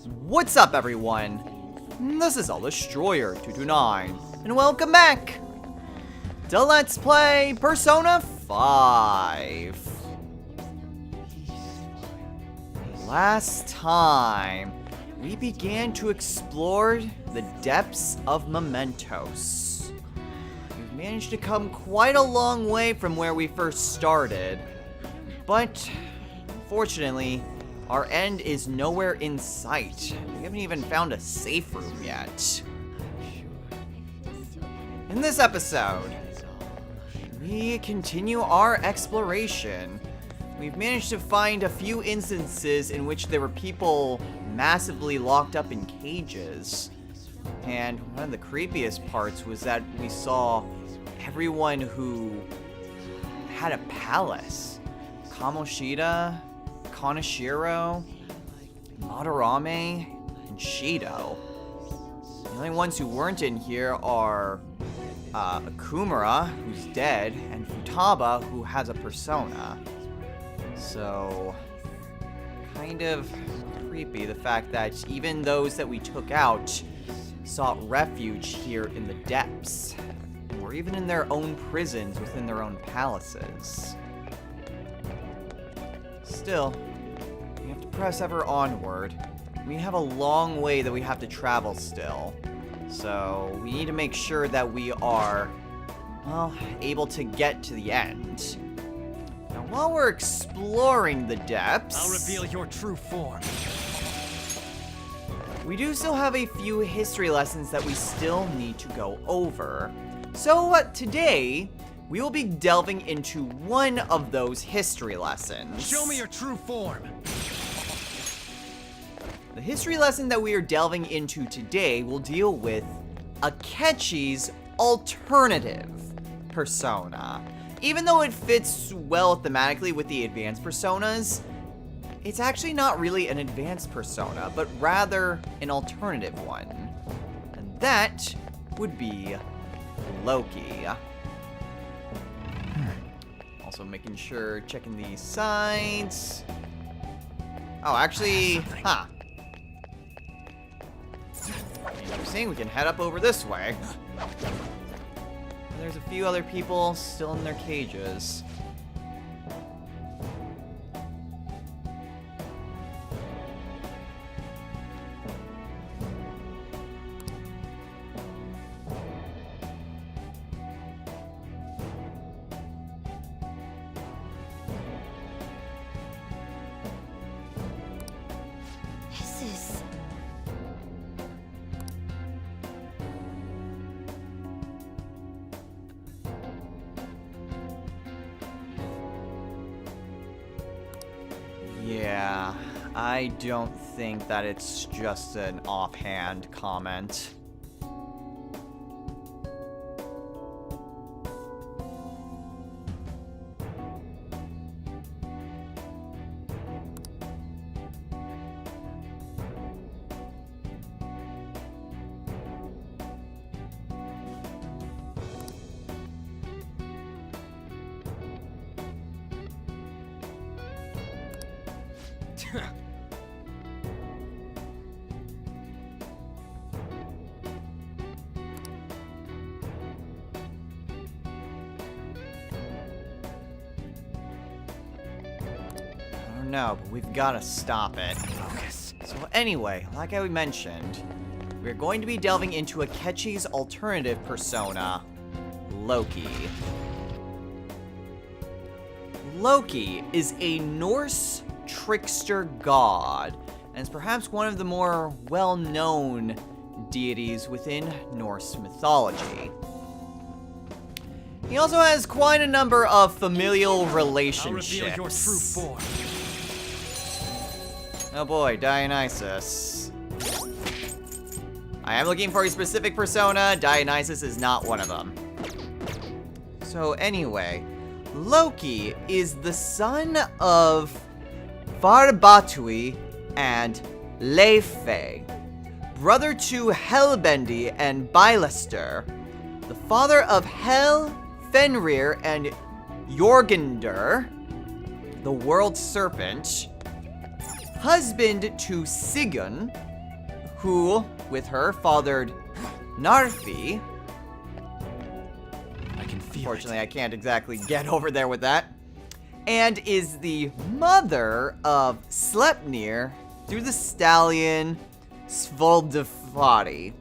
What's up, everyone? This is All Destroyer 229, and welcome back to Let's Play Persona 5. Last time, we began to explore the depths of Mementos. We've managed to come quite a long way from where we first started, but unfortunately, our end is nowhere in sight. We haven't even found a safe room yet. In this episode, we continue our exploration. We've managed to find a few instances in which there were people massively locked up in cages. And one of the creepiest parts was that we saw everyone who had a palace. Kamoshida, Kaneshiro, Madarame, and Shido. The only ones who weren't in here are Akumura, who's dead, and Futaba, who has a persona. So, kind of creepy the fact that even those that we took out sought refuge here in the depths, or even in their own prisons within their own palaces. Still, we have to press ever onward. We have a long way that we have to travel still. So, we need to make sure that we are, well, able to get to the end. Now, while we're exploring the depths, I'll reveal your true form. We do still have a few history lessons that we still need to go over. So, today, we will be delving into one of those history lessons. Show me your true form. The history lesson that we are delving into today will deal with Akechi's alternative persona. Even though it fits well thematically with the advanced personas, it's actually not really an advanced persona, but rather an alternative one. And that would be Loki. Also making sure, checking the sides. Oh, actually, huh. Interesting, we can head up over this way. There's a few other people still in their cages. Yeah, I don't think that it's just an offhand comment. No, but we've got to stop it. Focus. So anyway, like I mentioned, we're going to be delving into Akechi's alternative persona, Loki. Loki is a Norse trickster god, and is perhaps one of the more well-known deities within Norse mythology. He also has quite a number of familial relationships. I'll reveal your true form. Oh boy, Dionysus. I am looking for a specific persona. Dionysus is not one of them. So anyway, Loki is the son of Varbatui and Leife, brother to Helbendi and Bylister, the father of Hel, Fenrir, and Jorgundr, the world serpent, husband to Sigyn, who, with her, fathered Narfi. I can feel Unfortunately, I can't exactly get over there with that. And is the mother of Sleipnir through the stallion Svoldafari.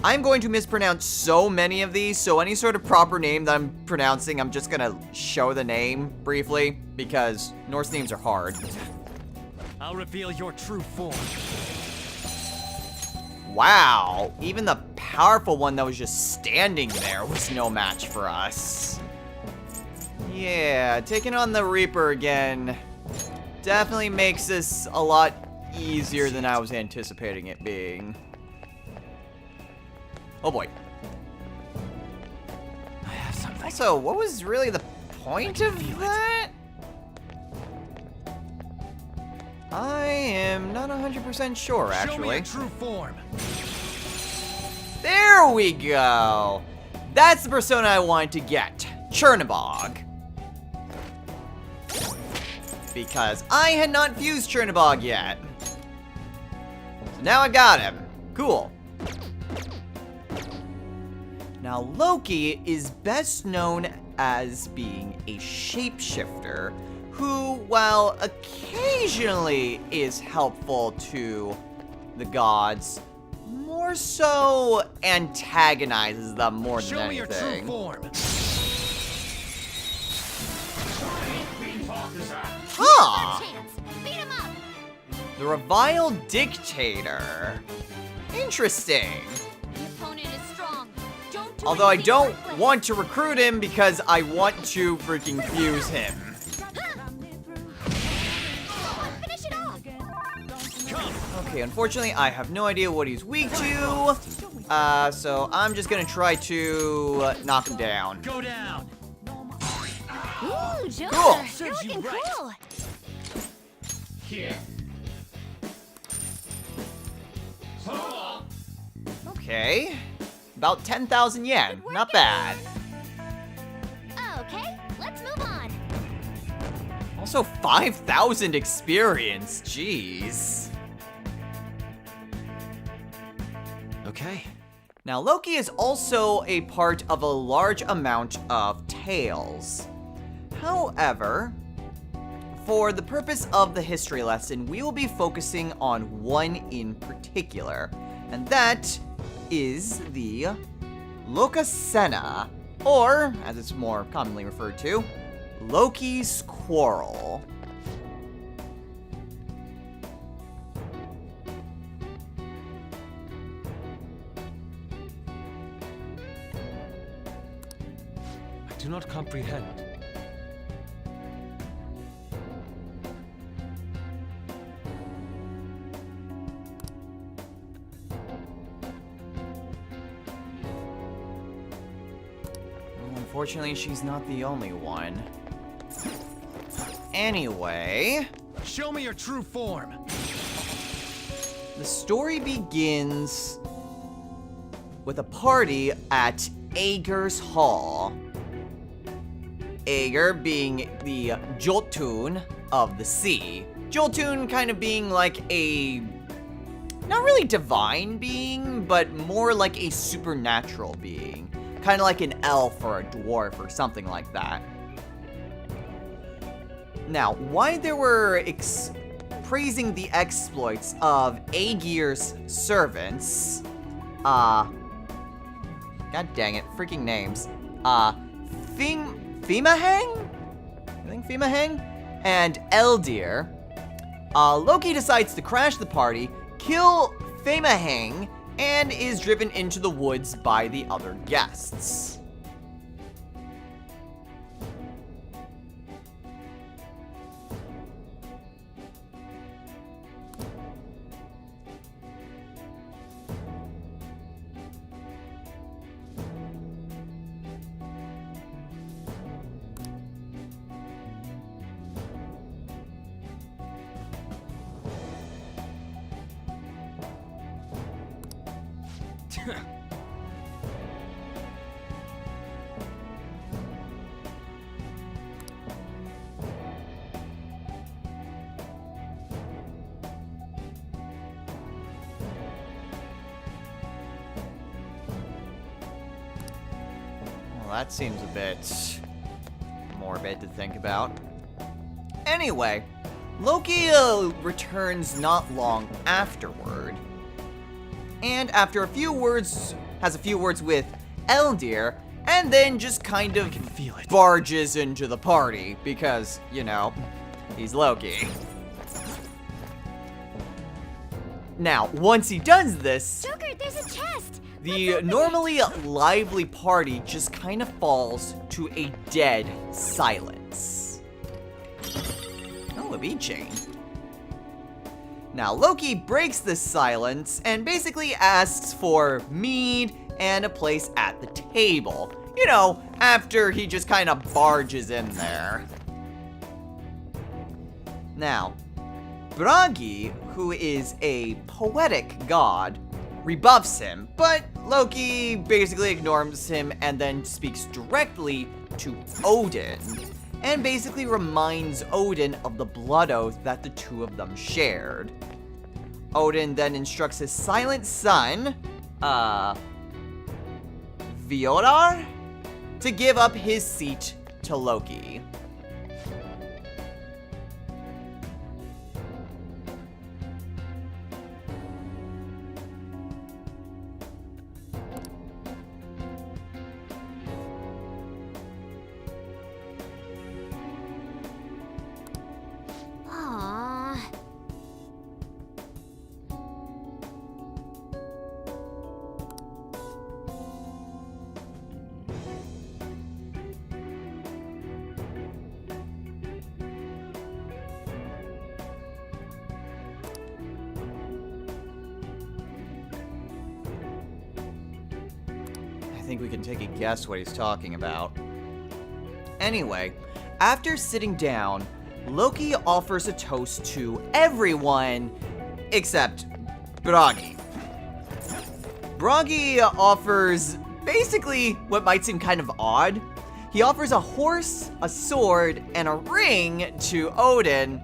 I'm going to mispronounce so many of these, so any sort of proper name that I'm pronouncing, I'm just gonna show the name briefly, because Norse names are hard. I'll reveal your true form. Wow, even the powerful one that was just standing there was no match for us. Yeah, taking on the Reaper again definitely makes this a lot easier than I was anticipating it being. Oh boy. I have something. Also, what was really the point of that? I am not 100% sure, actually. Show me your true form. There we go. That's the persona I wanted to get. Chernabog. Because I had not fused Chernabog yet. So now I got him. Cool. Now, Loki is best known as being a shapeshifter who, while occasionally is helpful to the gods, more so antagonizes them more than Show me your true anything. form. Huh! Chance. Beat him up. The Reviled Dictator. Interesting. The opponent is strong. Don't do Although I anything don't reckless. want to recruit him because I want to freaking fuse him. Finish it off. Come. Okay, unfortunately, I have no idea what he's weak to. So I'm just gonna try to knock him down. Go down. Ooh, Joker. Cool. You're Serves you looking right. cool. Okay. About 10,000 yen. Good work, Not bad. Okay, let's move on. Also, 5,000 experience. Jeez. Okay. Now, Loki is also a part of a large amount of tales. However, for the purpose of the history lesson, we will be focusing on one in particular, and that is the Lokasena, or, as it's more commonly referred to, Loki's Quarrel. I do not comprehend. Well, unfortunately, she's not the only one. Anyway, Show me your true form. the story begins with a party at Aegir's Hall. Aegir being the Jotun of the sea. Jotun kind of being like a, not really divine being, but more like a supernatural being. Kind of like an elf or a dwarf or something like that. Now, why they were praising the exploits of Aegir's servants, god dang it, freaking names, Fimaheng? I think Fimaheng? And Eldir, Loki decides to crash the party, kill Fimaheng, and is driven into the woods by the other guests. Well, that seems a bit morbid to think about. Anyway, Loki returns not long afterward. And after has a few words with Eldir, and then just kind of feel it. barges into the party because, you know, he's Loki. Now, once he does this, Joker, there's a chest. the normally lively party just kind of falls to a dead silence. Oh, a bead chain. Now, Loki breaks this silence and basically asks for mead and a place at the table. You know, after he just kind of barges in there. Now, Bragi, who is a poetic god, rebuffs him, but Loki basically ignores him and then speaks directly to Odin, and basically reminds Odin of the blood oath that the two of them shared. Odin then instructs his silent son, Violar, to give up his seat to Loki. Aww. I think we can take a guess what he's talking about. Anyway, after sitting down, Loki offers a toast to everyone except Bragi. Bragi offers basically what might seem kind of odd. He offers a horse, a sword, and a ring to Odin.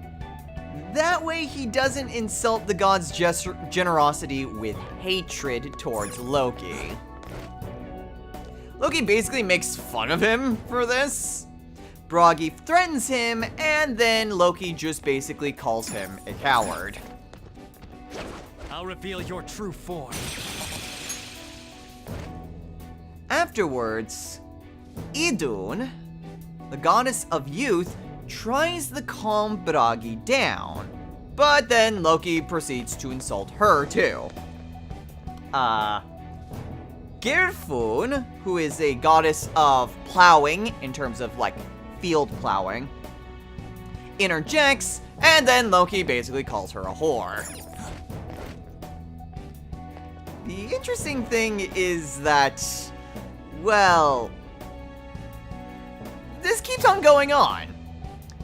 That way he doesn't insult the god's generosity with hatred towards Loki. Loki basically makes fun of him for this. Bragi threatens him, and then Loki just basically calls him a coward. I'll reveal your true form. Afterwards, Idun, the goddess of youth, tries to calm Bragi down, but then Loki proceeds to insult her too. Geirfun, who is a goddess of plowing, in terms of like field plowing, interjects, and then Loki basically calls her a whore. The interesting thing is that, well, this keeps on going on.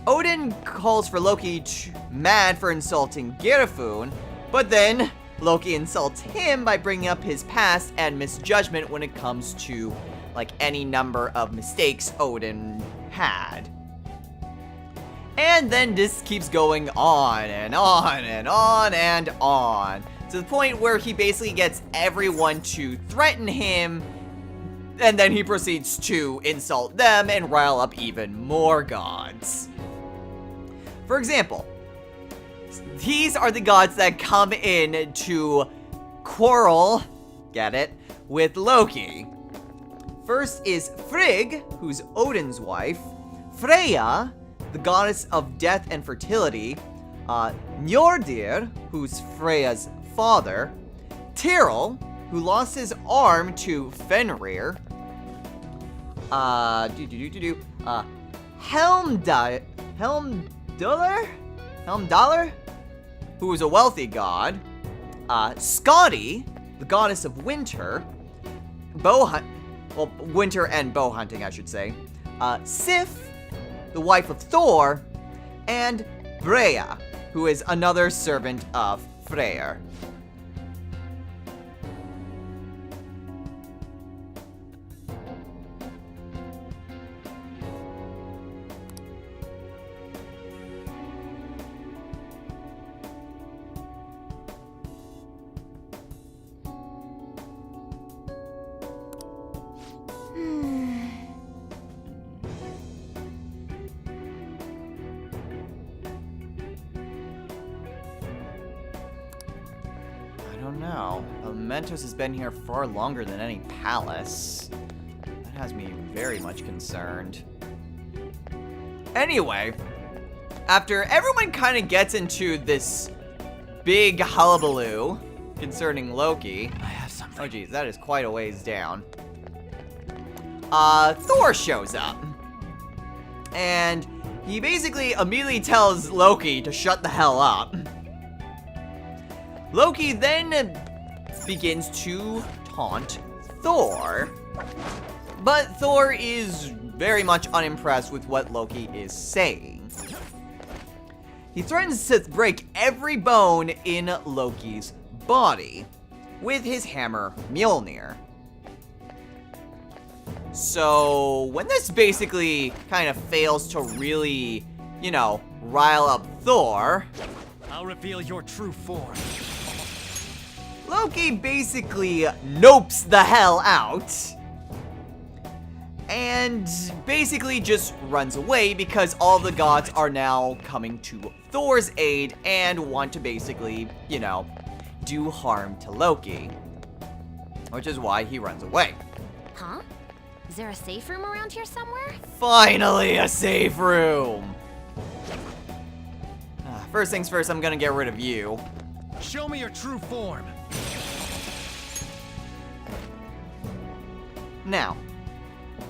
Odin calls for Loki mad for insulting Geirfun, but then Loki insults him by bringing up his past and misjudgment when it comes to, like, any number of mistakes Odin had. And then this keeps going on and on and on and on, to the point where he basically gets everyone to threaten him, and then he proceeds to insult them and rile up even more gods. For example, these are the gods that come in to quarrel, get it, with Loki. First is Frigg, who's Odin's wife, Freya, the goddess of death and fertility, Njordir, who's Freya's father, Tyrell, who lost his arm to Fenrir, Helmdalr, who is a wealthy god, Skadi, the goddess of winter, winter and bow hunting, I should say, Sif, the wife of Thor, and Breya, who is another servant of Freyr. I don't know. Elementos has been here far longer than any palace. That has me very much concerned. Anyway, after everyone kind of gets into this big hullabaloo concerning Loki. I have something. Oh geez, that is quite a ways down. Thor shows up. And he basically immediately tells Loki to shut the hell up. Loki then begins to taunt Thor. But Thor is very much unimpressed with what Loki is saying. He threatens to break every bone in Loki's body with his hammer Mjolnir. So, when this basically kind of fails to really, you know, rile up Thor, I'll reveal your true form. Loki basically nopes the hell out and basically just runs away because all the gods are now coming to Thor's aid and want to basically, you know, do harm to Loki, which is why he runs away. Huh? Is there a safe room around here somewhere? Finally, a safe room! First things first, I'm gonna get rid of you. Show me your true form. Now,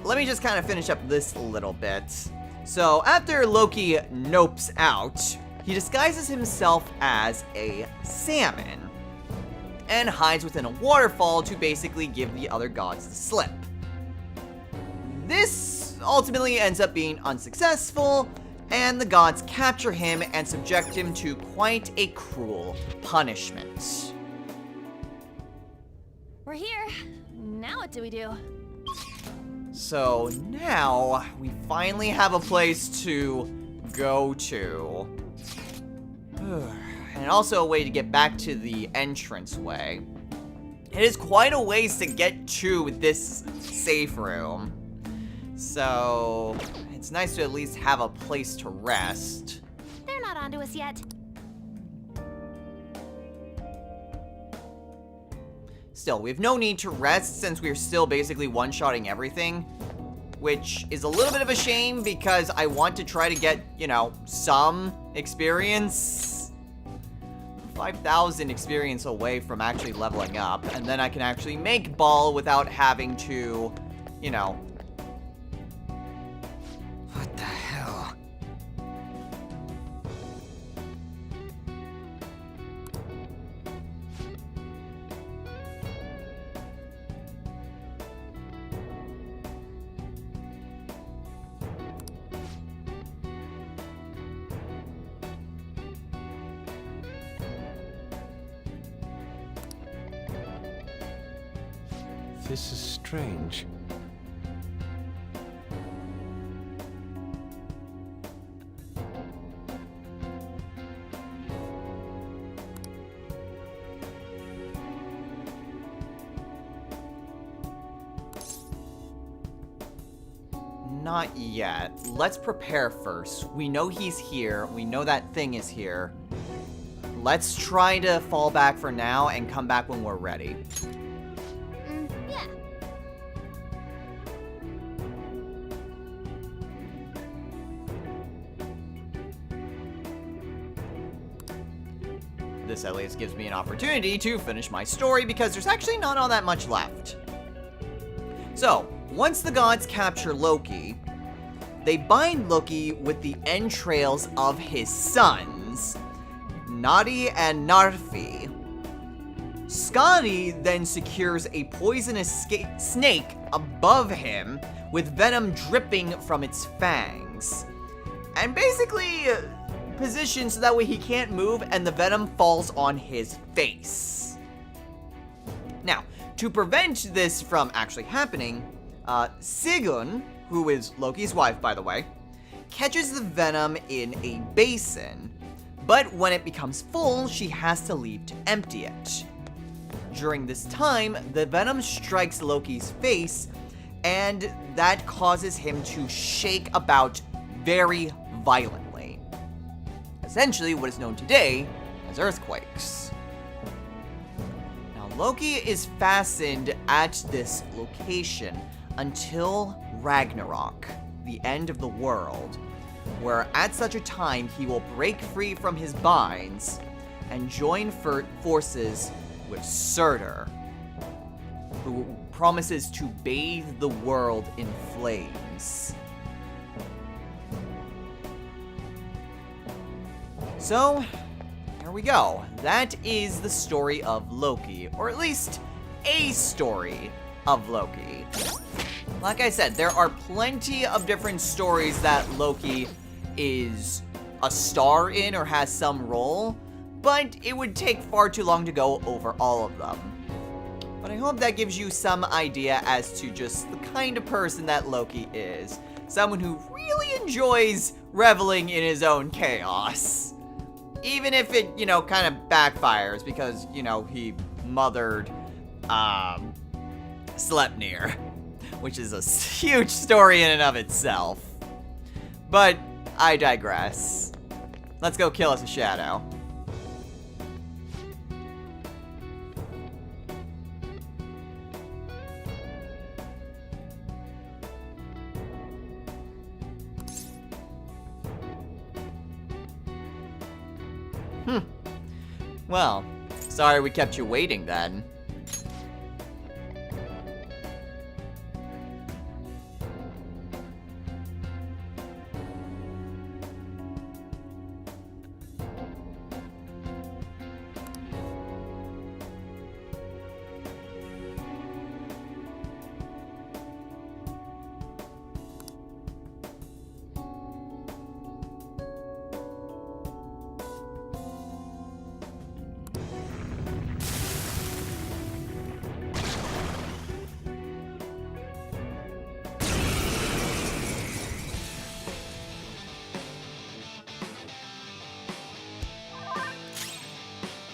let me just kind of finish up this little bit. So, after Loki nopes out, he disguises himself as a salmon and hides within a waterfall to basically give the other gods the slip. This ultimately ends up being unsuccessful, and the gods capture him and subject him to quite a cruel punishment. We're here. Now what do we do? So now we finally have a place to go to. And also a way to get back to the entranceway. It is quite a ways to get to this safe room. So it's nice to at least have a place to rest. They're not onto us yet. Still, we have no need to rest since we're still basically one-shotting everything, which is a little bit of a shame because I want to try to get, you know, some experience. 5,000 experience away from actually leveling up, and then I can actually make Ball without having to, you know... What the hell? This is strange. Not yet. Let's prepare first. We know he's here. We know that thing is here. Let's try to fall back for now and come back when we're ready. Yeah. This at least gives me an opportunity to finish my story because there's actually not all that much left. So, once the gods capture Loki, they bind Loki with the entrails of his sons, Nadi and Narfi. Skadi then secures a poisonous snake above him with venom dripping from its fangs. And basically positioned so that way he can't move and the venom falls on his face. Now, to prevent this from actually happening, Sigun, who is Loki's wife by the way, catches the venom in a basin, but when it becomes full, she has to leave to empty it. During this time, the venom strikes Loki's face, and that causes him to shake about very violently. Essentially what is known today as earthquakes. Loki is fastened at this location until Ragnarok, the end of the world, where at such a time he will break free from his binds and join forces with Surtur, who promises to bathe the world in flames. So, there we go. That is the story of Loki, or at least a story of Loki. Like I said, there are plenty of different stories that Loki is a star in or has some role, but it would take far too long to go over all of them. But I hope that gives you some idea as to just the kind of person that Loki is. Someone who really enjoys reveling in his own chaos. Even if it, kind of backfires because, he mothered, Sleipnir, which is a huge story in and of itself. But I digress. Let's go kill us a shadow. Well, sorry we kept you waiting then.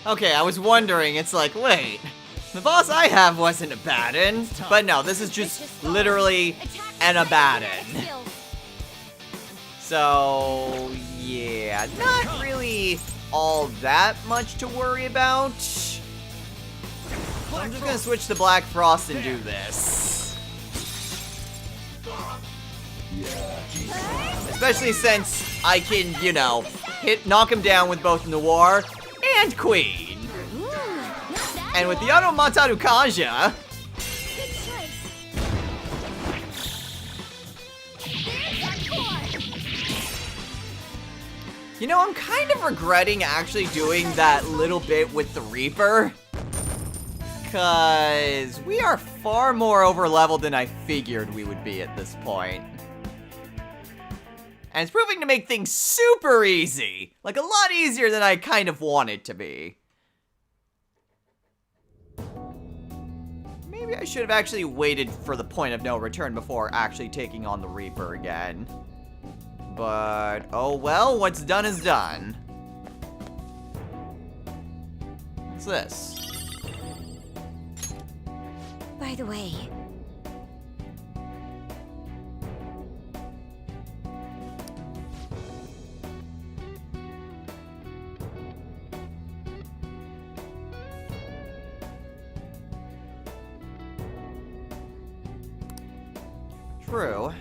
Okay, I was wondering, it's like, wait, the boss I have wasn't Abaddon, but no, this is just literally an Abaddon. So, yeah, not really all that much to worry about. I'm just gonna switch to Black Frost and do this. Especially since I can, knock him down with both Noir and Queen. And with the Auto Mataru Kaja, I'm kind of regretting actually doing that little bit with the Reaper. Cause we are far more over leveled than I figured we would be at this point. And it's proving to make things super easy. Like, a lot easier than I kind of want it to be. Maybe I should have actually waited for the point of no return before actually taking on the Reaper again. But, oh well, what's done is done. What's this? By the way, true.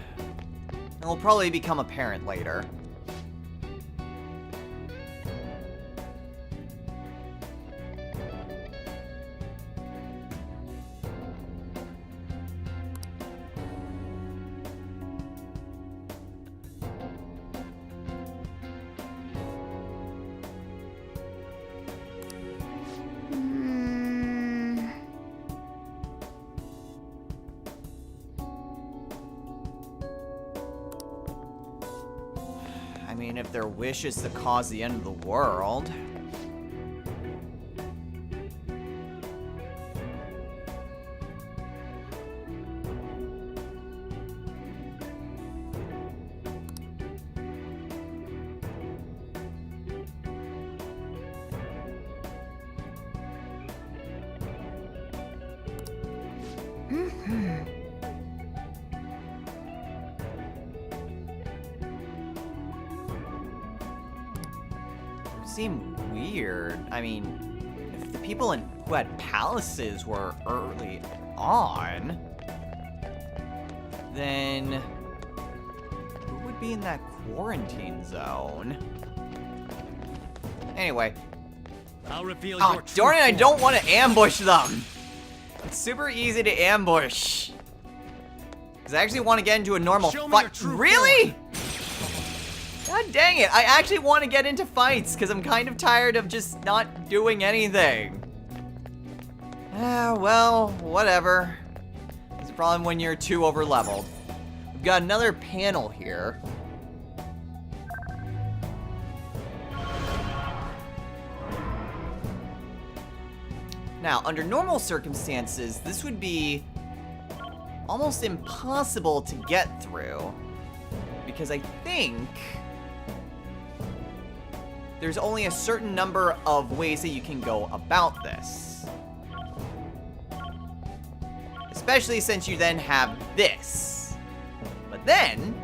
It will probably become apparent later. I mean, if their wish is to cause the end of the world. Seem weird. I mean, if the people who had palaces were early on, then who would be in that quarantine zone? Anyway. I'll reveal Oh, your true darn it, I form. don't want to ambush them. It's super easy to ambush. Because I actually want to get into a normal Show me fight. your true Really? God dang it. I actually want to get into fights because I'm kind of tired of just not doing anything. Well, whatever. It's a problem when you're too overleveled. We've got another panel here. Now, under normal circumstances, this would be almost impossible to get through. Because I think there's only a certain number of ways that you can go about this. Especially since you then have this. But then,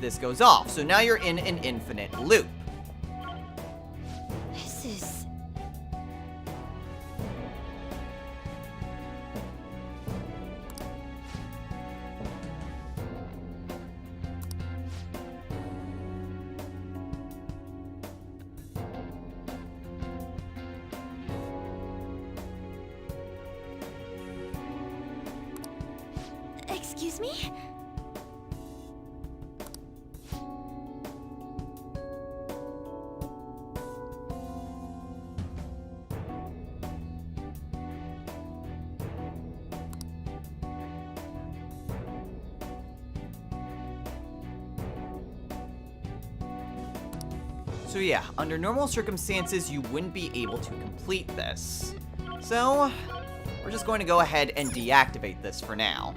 this goes off. So now you're in an infinite loop. This is... Excuse me? So yeah, under normal circumstances, you wouldn't be able to complete this. So, we're just going to go ahead and deactivate this for now.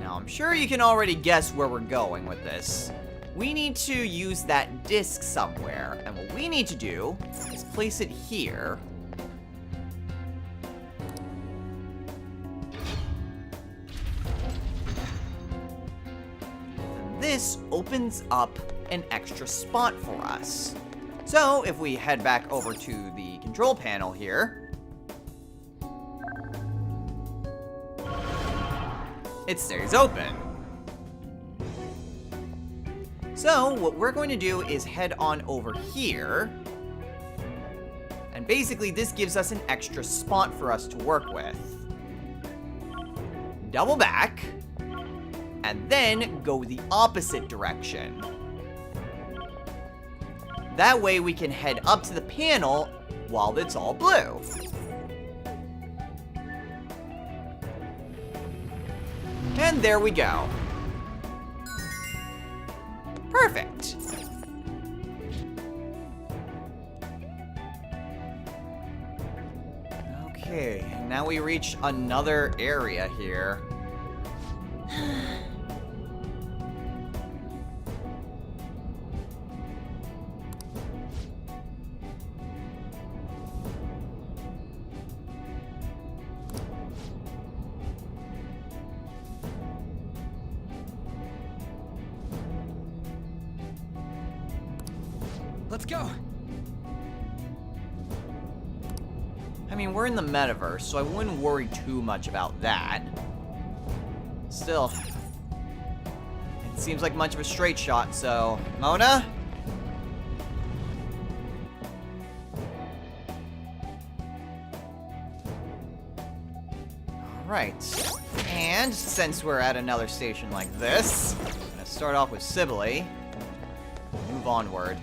Now, I'm sure you can already guess where we're going with this. We need to use that disc somewhere, and what we need to do is place it here. This opens up an extra spot for us. So if we head back over to the control panel here, it stays open. So what we're going to do is head on over here, and basically this gives us an extra spot for us to work with. Double back, and then go the opposite direction. That way we can head up to the panel while it's all blue. And there we go. Perfect. Okay, now we reach another area here. Let's go. I mean, we're in the metaverse, so I wouldn't worry too much about that. Still, it seems like much of a straight shot, so... Mona? Alright. And since we're at another station like this, I'm gonna start off with Sibylle. Move onward.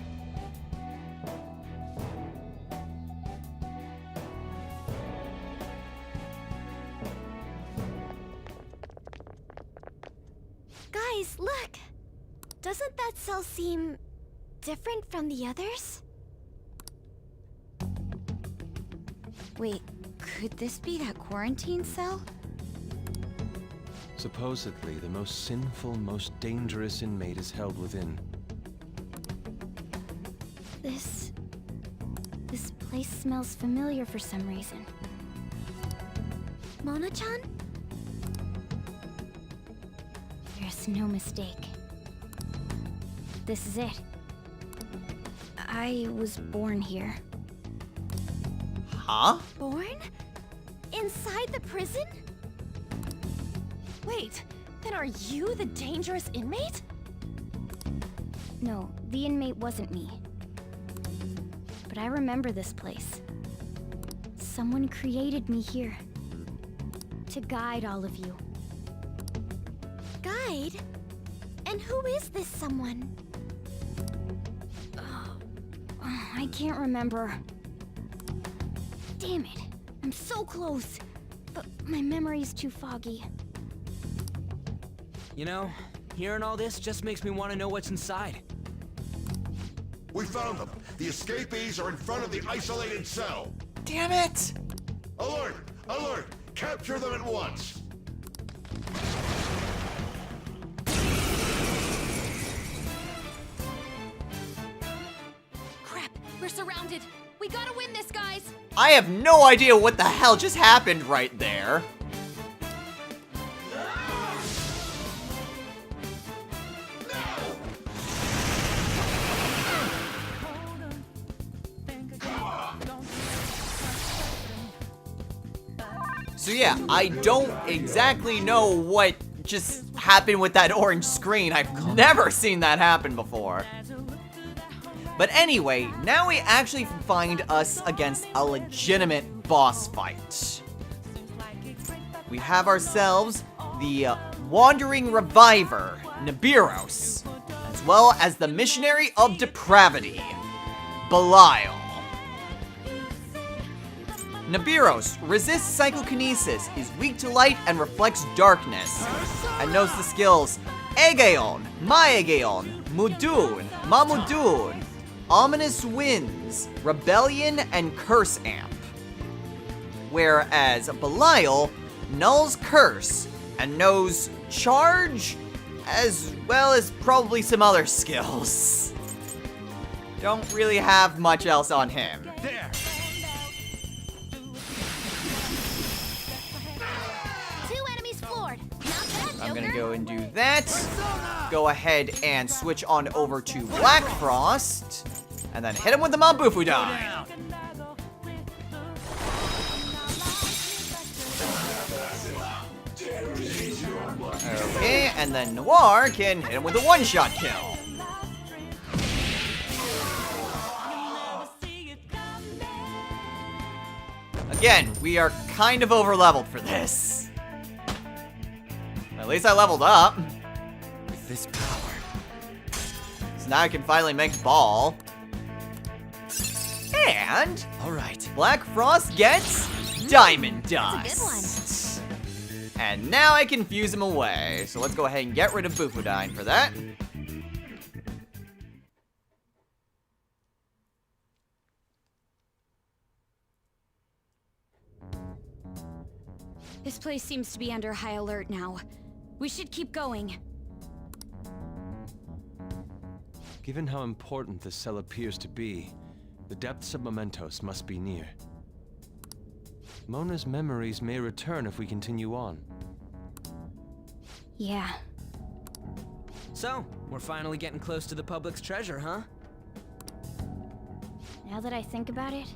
Guys, look! Doesn't that cell seem different from the others? Wait, could this be that quarantine cell? Supposedly, the most sinful, most dangerous inmate is held within. This place smells familiar for some reason. Mona-chan? There's no mistake. this is it. I was born here. Huh? Born? Inside the prison? Wait, then are you the dangerous inmate? No, the inmate wasn't me. But I remember this place. Someone created me here. To guide all of you. Guide? And who is this someone? I can't remember. Damn it. I'm so close. But my memory's too foggy. You know, hearing all this just makes me want to know what's inside. We found them. The escapees are in front of the isolated cell. Damn it! Alert! Alert! Capture them at once! Crap, we're surrounded. We gotta win this, guys. I have no idea what the hell just happened right there. So yeah, I don't exactly know what just happened with that orange screen. I've never seen that happen before. But anyway, now we actually find us against a legitimate boss fight. We have ourselves the Wandering Reviver, Nibiros, as well as the Missionary of Depravity, Belial. Nibiros resists psychokinesis, is weak to light and reflects darkness, and knows the skills Aegeon, Maegeon, Mudun, Mamudun, Ominous Winds, Rebellion, and Curse Amp. Whereas Belial nulls Curse and knows Charge, as well as probably some other skills. Don't really have much else on him. There! I'm gonna go and do that. Go ahead and switch on over to Black Frost. And then hit him with the Mambufu die. Okay, and then Noir can hit him with a one-shot kill. Again, we are kind of over-leveled for this. At least I leveled up. With this power. So now I can finally make ball. And Alright. Black Frost gets Diamond That's a good Dust. And now I can fuse him away. So let's go ahead and get rid of Bufudine for that. This place seems to be under high alert now. We should keep going. Given how important this cell appears to be, the depths of Mementos must be near. Mona's memories may return if we continue on. Yeah. So, we're finally getting close to the public's treasure, huh? Now that I think about it,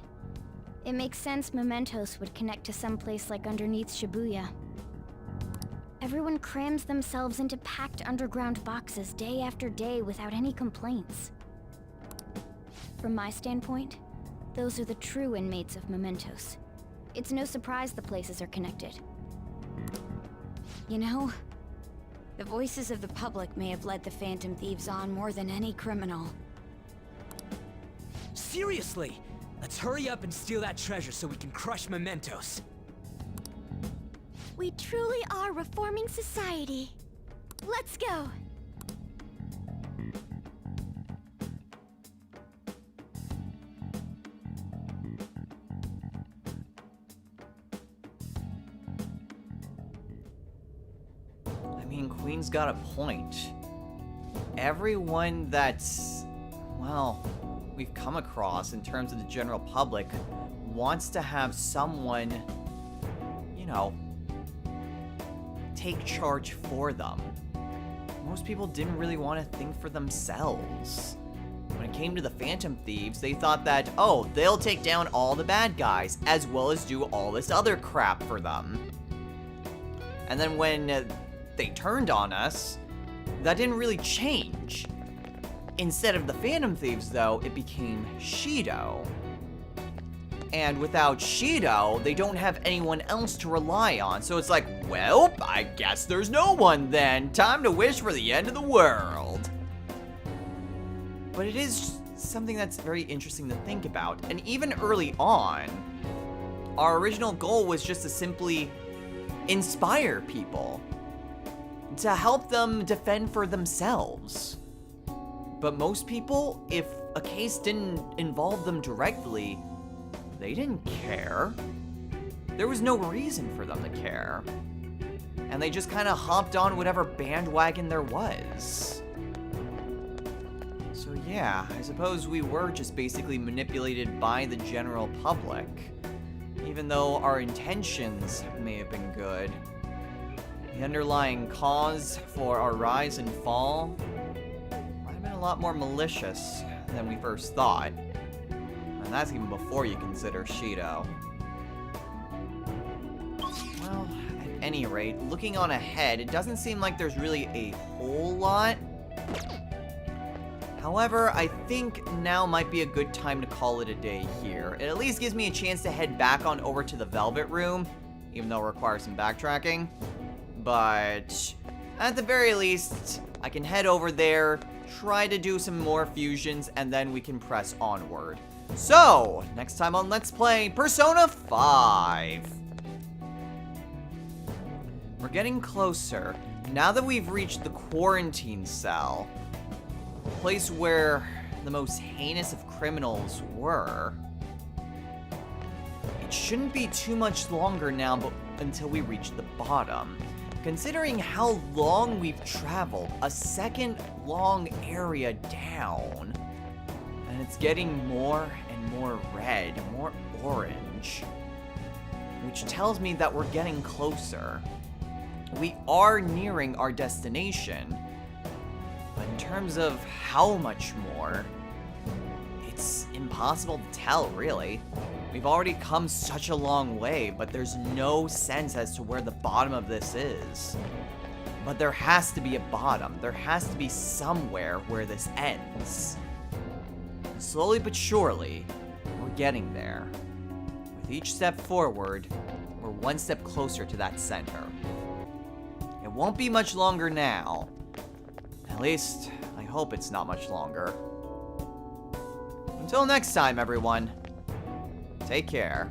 it makes sense Mementos would connect to some place like underneath Shibuya. Everyone crams themselves into packed underground boxes day after day without any complaints. From my standpoint, those are the true inmates of Mementos. It's no surprise the places are connected. You know, the voices of the public may have led the Phantom Thieves on more than any criminal. Seriously! Let's hurry up and steal that treasure so we can crush Mementos. We truly are reforming society. Let's go! I mean, Queen's got a point. Everyone that's, well, we've come across in terms of the general public wants to have someone, you know, take charge for them. most people didn't really want to think for themselves. When it came to the Phantom Thieves, they thought that, oh, they'll take down all the bad guys, as well as do all this other crap for them. And then when they turned on us, that didn't really change. Instead of the Phantom Thieves, though, it became Shido. And without Shido, they don't have anyone else to rely on. So it's like, well, I guess there's no one then. Time to wish for the end of the world. But it is something that's very interesting to think about. And even early on, our original goal was just to simply inspire people, to help them defend for themselves. But most people, if a case didn't involve them directly, they didn't care. There was no reason for them to care. And they just kind of hopped on whatever bandwagon there was. So yeah, I suppose we were just basically manipulated by the general public. Even though our intentions may have been good, the underlying cause for our rise and fall might have been a lot more malicious than we first thought. And that's even before you consider Shido. Well, at any rate, looking on ahead, it doesn't seem like there's really a whole lot. However, I think now might be a good time to call it a day here. It at least gives me a chance to head back on over to the Velvet Room, even though it requires some backtracking. But at the very least, I can head over there, try to do some more fusions, and then we can press onward. So, next time on Let's Play Persona 5. We're getting closer. Now that we've reached the quarantine cell, the place where the most heinous of criminals were, it shouldn't be too much longer now until we reach the bottom. Considering how long we've traveled, a second long area down, and it's getting more and more red, more orange, which tells me that we're getting closer. We are nearing our destination, but in terms of how much more, it's impossible to tell, really. We've already come such a long way, but there's no sense as to where the bottom of this is. But there has to be a bottom. There has to be somewhere where this ends. Slowly but surely, we're getting there. With each step forward, we're one step closer to that center. It won't be much longer now. At least, I hope it's not much longer. Until next time, everyone. Take care.